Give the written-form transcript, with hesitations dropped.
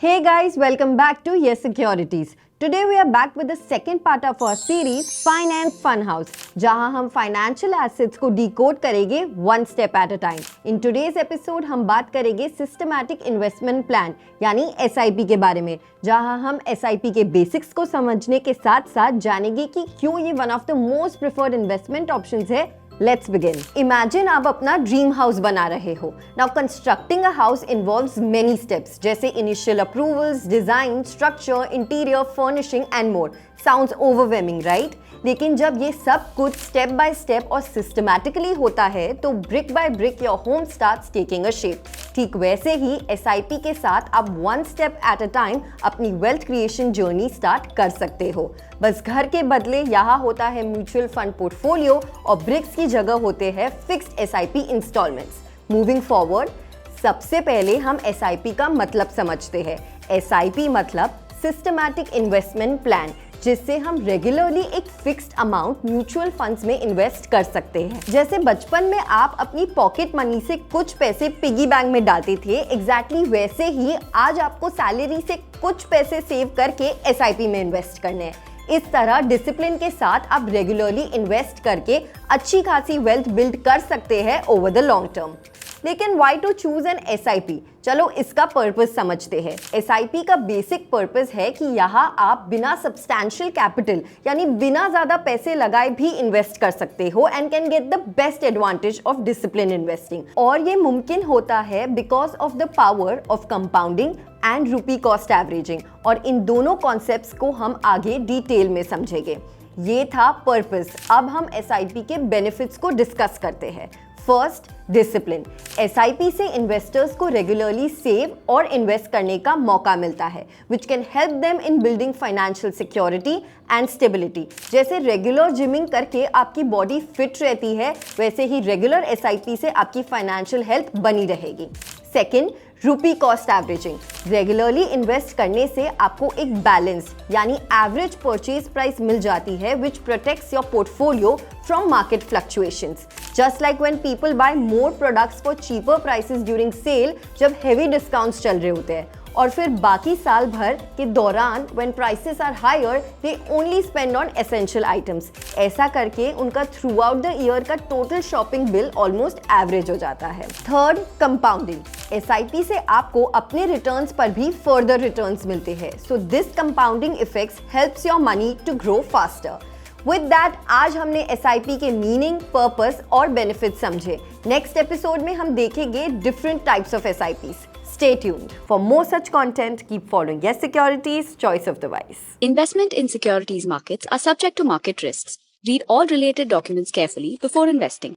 Hey guys, welcome back to Yes Securities. Today we are back with the second part of our series Finance Funhouse, जहां हम financial assets को decode करेंगे one step at a time. In today's episode हम बात करेंगे systematic investment plan यानी SIP के बारे में, जहां हम SIP के बेसिक्स को समझने के साथ साथ जानेंगे कि क्यों ये one of the most preferred investment options है. Let's begin. Imagine आप अपना ड्रीम हाउस बना रहे हो. Now constructing a house involves many steps जैसे initial approvals, design, structure, interior, furnishing and more. Sounds overwhelming, right? लेकिन जब ये सब कुछ स्टेप बाय स्टेप और सिस्टमैटिकली होता है तो brick by brick your home starts taking a shape. ठीक वैसे ही SIP के साथ आप one step at a time अपनी वेल्थ क्रिएशन जर्नी स्टार्ट कर सकते हो. बस घर के बदले यहाँ होता है म्यूचुअल फंड पोर्टफोलियो और ब्रिक्स की जगह होते हैं fixed SIP instalments. Moving forward, सबसे पहले हम SIP का मतलब समझते हैं. SIP मतलब सिस्टमैटिक इन्वेस्टमेंट प्लान, जिससे हम रेगुलरली एक फिक्स्ड अमाउंट म्यूचुअल फंड्स में इन्वेस्ट कर सकते हैं. जैसे बचपन में आप अपनी पॉकेट मनी से कुछ पैसे पिगी बैंक में डालते थे, एग्जैक्टली वैसे ही आज आपको सैलरी से कुछ पैसे सेव करके SIP में इन्वेस्ट करने हैं. इस तरह डिसिप्लिन के साथ आप रेगुलरली इन्वेस्ट करके अच्छी खासी वेल्थ बिल्ड कर सकते हैं ओवर द लॉन्ग टर्म. लेकिन why to choose an SIP? चलो इसका पर्पस समझते हैं. SIP का बेसिक पर्पस है कि यहाँ आप बिना सब्सटैंशियल कैपिटल यानी बिना ज्यादा पैसे लगाए भी इन्वेस्ट कर सकते हो and can get the best advantage of discipline investing. और ये मुमकिन होता है because of the power of compounding and रूपी कॉस्ट एवरेजिंग. और इन दोनों कॉन्सेप्ट्स को हम आगे डिटेल में समझेंगे. ये था पर्पस. अब हम SIP के बेनिफिट्स को डिस्कस करते हैं. First, discipline. SIP से इन्वेस्टर्स को रेगुलरली सेव और इन्वेस्ट करने का मौका मिलता है, which can help them in building financial security and stability. जैसे रेगुलर जिमिंग करके आपकी बॉडी फिट रहती है, वैसे ही रेगुलर SIP से आपकी फाइनेंशियल हेल्थ बनी रहेगी. सेकेंड, रूपी कॉस्ट एवरेजिंग. रेगुलरली इन्वेस्ट करने से आपको एक बैलेंस यानी एवरेज परचेज प्राइस मिल जाती है, which protects your portfolio from market fluctuations. Just like when people buy more products for cheaper prices during sale, जब heavy discounts चल रहे होते हैं, और फिर बाकी साल भर के दौरान when prices are higher, they only spend on essential items. ऐसा करके उनका throughout the year का total shopping bill almost average हो जाता है. Third, compounding. SIP से आपको अपने रिटर्न्स पर भी further returns मिलते हैं. So this compounding effects helps your money to grow faster. With that, आज हमने SIP के मीनिंग, पर्पस और बेनिफिट समझे. नेक्स्ट एपिसोड में हम देखेंगे different types of SIPs. Stay tuned. For more such content, keep following Yes Securities, Choice of the Wise. Investment in securities markets are subject to market risks. Read all related documents carefully before investing.